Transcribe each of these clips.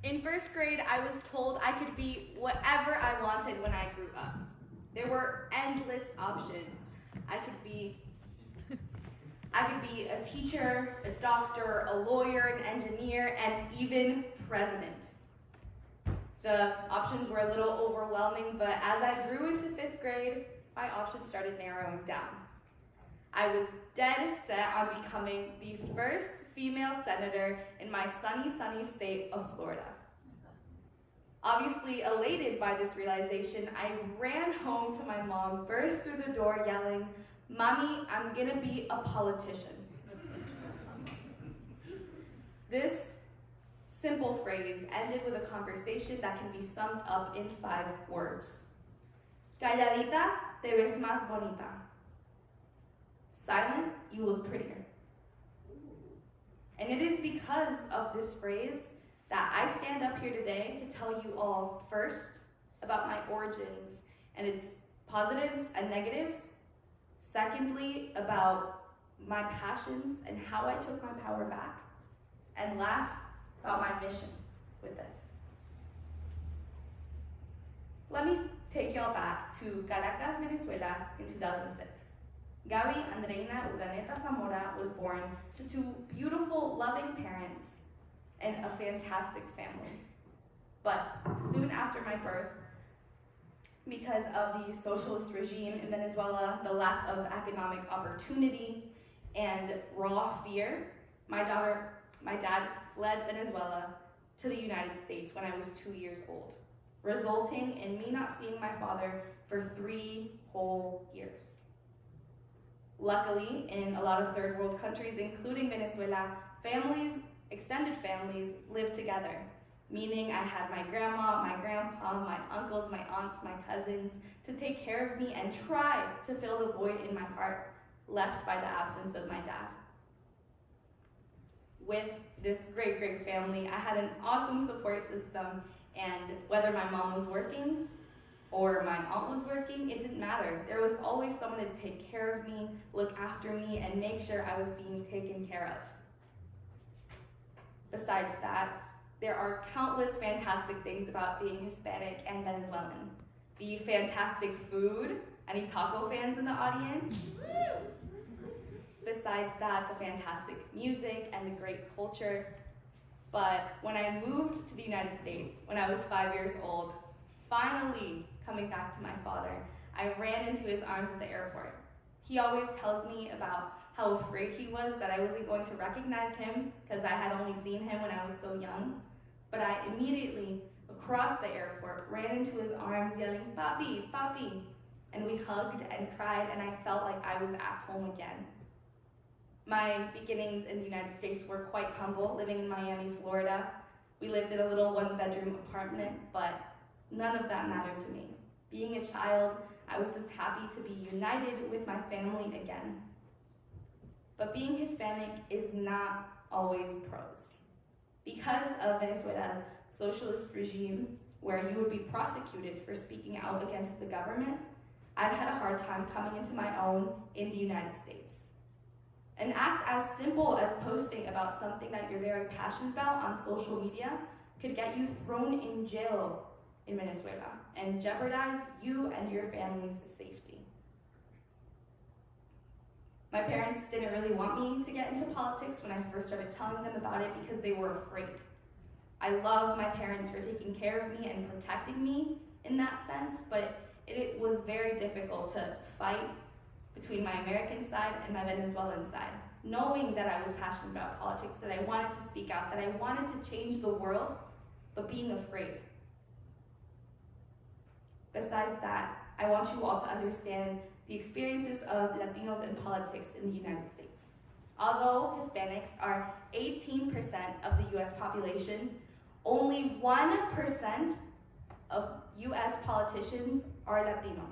In first grade, I was told I could be whatever I wanted when I grew up. There were endless options. I could be a teacher, a doctor, a lawyer, an engineer, and even president. The options were a little overwhelming, but as I grew into 5th grade, my options started narrowing down. I was dead set on becoming the first female senator in my sunny, sunny state of Florida. Obviously elated by this realization, I ran home to my mom, burst through the door yelling, "Mommy, I'm gonna be a politician." This simple phrase ended with a conversation that can be summed up in 5 words. Calladita, te ves más bonita. Silent, you look prettier. And it is because of this phrase that I stand up here today to tell you all first about my origins and its positives and negatives. Secondly, about my passions and how I took my power back. And last, about my mission with this. Let me take y'all back to Caracas, Venezuela in 2006. Gaby Andreina Urdaneta Zamora was born to 2 beautiful, loving parents and a fantastic family. But soon after my birth, because of the socialist regime in Venezuela, the lack of economic opportunity, and raw fear, my dad fled Venezuela to the United States when I was 2 years old, resulting in me not seeing my father for 3 whole years. Luckily, in a lot of third world countries, including Venezuela, extended families live together, meaning I had my grandma, my grandpa, my uncles, my aunts, my cousins to take care of me and try to fill the void in my heart left by the absence of my dad. With this great, great family, I had an awesome support system, and whether my mom was working or my aunt was working, it didn't matter. There was always someone to take care of me, look after me, and make sure I was being taken care of. Besides that, there are countless fantastic things about being Hispanic and Venezuelan. The fantastic food. Any taco fans in the audience? Besides that, the fantastic music and the great culture. But when I moved to the United States, when I was 5 years old, finally coming back to my father, I ran into his arms at the airport. He always tells me about how afraid he was that I wasn't going to recognize him because I had only seen him when I was so young. But I immediately, across the airport, ran into his arms yelling, "Papi, papi," and we hugged and cried, and I felt like I was at home again. My beginnings in the United States were quite humble, living in Miami, Florida. We lived in a little 1-bedroom apartment, but none of that mattered to me. Being a child, I was just happy to be united with my family again. But being Hispanic is not always pros. Because of Venezuela's socialist regime, where you would be prosecuted for speaking out against the government, I've had a hard time coming into my own in the United States. An act as simple as posting about something that you're very passionate about on social media could get you thrown in jail in Venezuela and jeopardize you and your family's safety. My parents didn't really want me to get into politics when I first started telling them about it because they were afraid. I love my parents for taking care of me and protecting me in that sense, but it was very difficult to fight between my American side and my Venezuelan side, knowing that I was passionate about politics, that I wanted to speak out, that I wanted to change the world, but being afraid. Besides that, I want you all to understand the experiences of Latinos in politics in the United States. Although Hispanics are 18% of the US population, only 1% of US politicians are Latino.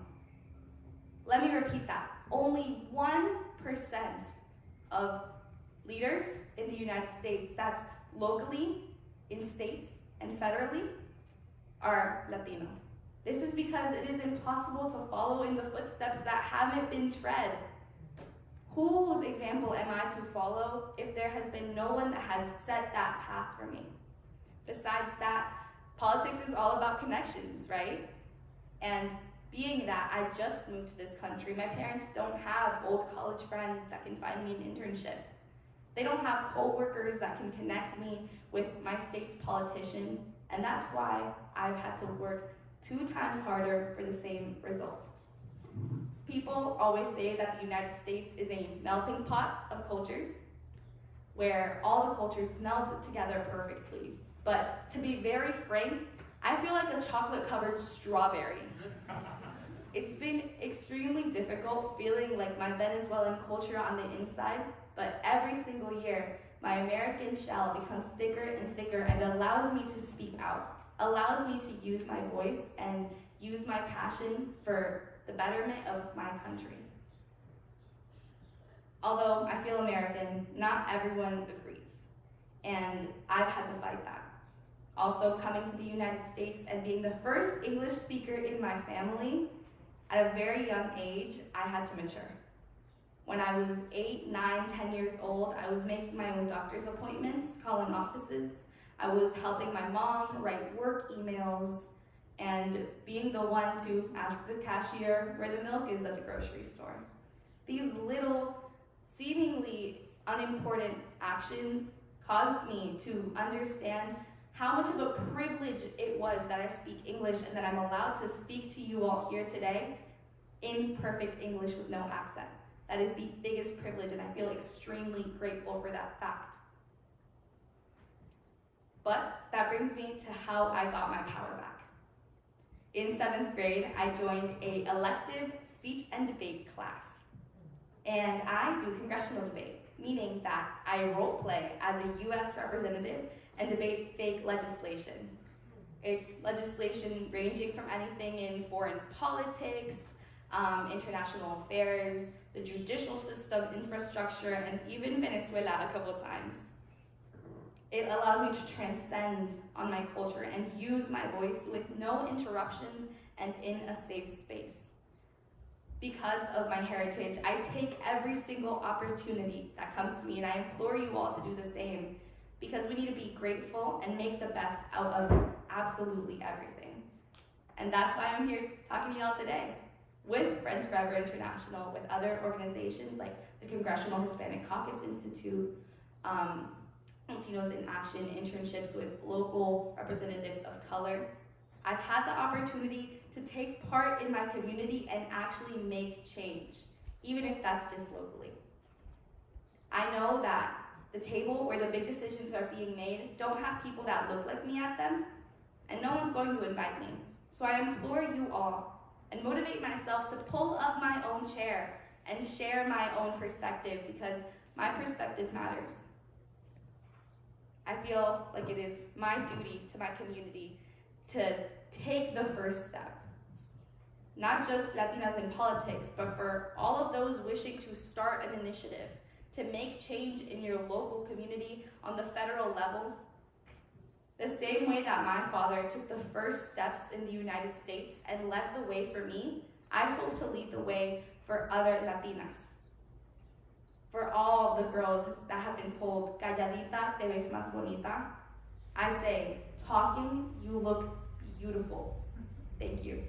Let me repeat that. Only 1% of leaders in the United States, that's locally, in states, and federally, are Latino. This is because it is impossible to follow in the footsteps that haven't been tread. Whose example am I to follow if there has been no one that has set that path for me? Besides that, politics is all about connections, right? And being that I just moved to this country, my parents don't have old college friends that can find me an internship. They don't have co-workers that can connect me with my state's politician, and that's why I've had to work 2 times harder for the same result. People always say that the United States is a melting pot of cultures, where all the cultures meld together perfectly. But to be very frank, I feel like a chocolate-covered strawberry. It's been extremely difficult feeling like my Venezuelan culture on the inside, but every single year, my American shell becomes thicker and thicker and allows me to speak out, allows me to use my voice and use my passion for the betterment of my country. Although I feel American, not everyone agrees, and I've had to fight that. Also, coming to the United States and being the first English speaker in my family, at a very young age, I had to mature. When I was 8, 9, 10 years old, I was making my own doctor's appointments, calling offices. I was helping my mom write work emails and being the one to ask the cashier where the milk is at the grocery store. These little, seemingly unimportant actions caused me to understand how much of a privilege it was that I speak English and that I'm allowed to speak to you all here today in perfect English with no accent. That is the biggest privilege, and I feel extremely grateful for that fact. But that brings me to how I got my power back. In 7th grade, I joined an elective speech and debate class. And I do congressional debate, meaning that I role play as a US representative and debate fake legislation. It's legislation ranging from anything in foreign politics, international affairs, the judicial system, infrastructure, and even Venezuela a couple times. It allows me to transcend on my culture and use my voice with no interruptions and in a safe space. Because of my heritage, I take every single opportunity that comes to me, and I implore you all to do the same, because we need to be grateful and make the best out of absolutely everything. And that's why I'm here talking to y'all today, with Friends Forever International, with other organizations like the Congressional Hispanic Caucus Institute, Latinos in Action, internships with local representatives of color. I've had the opportunity to take part in my community and actually make change, even if that's just locally. I know that the table where the big decisions are being made don't have people that look like me at them, and no one's going to invite me. So I implore you all and motivate myself to pull up my own chair and share my own perspective, because my perspective matters. I feel like it is my duty to my community to take the first step. Not just Latinas in politics, but for all of those wishing to start an initiative to make change in your local community on the federal level. The same way that my father took the first steps in the United States and led the way for me, I hope to lead the way for other Latinas. For all the girls that have been told, calladita te ves más bonita, I say, talking, you look beautiful. Thank you.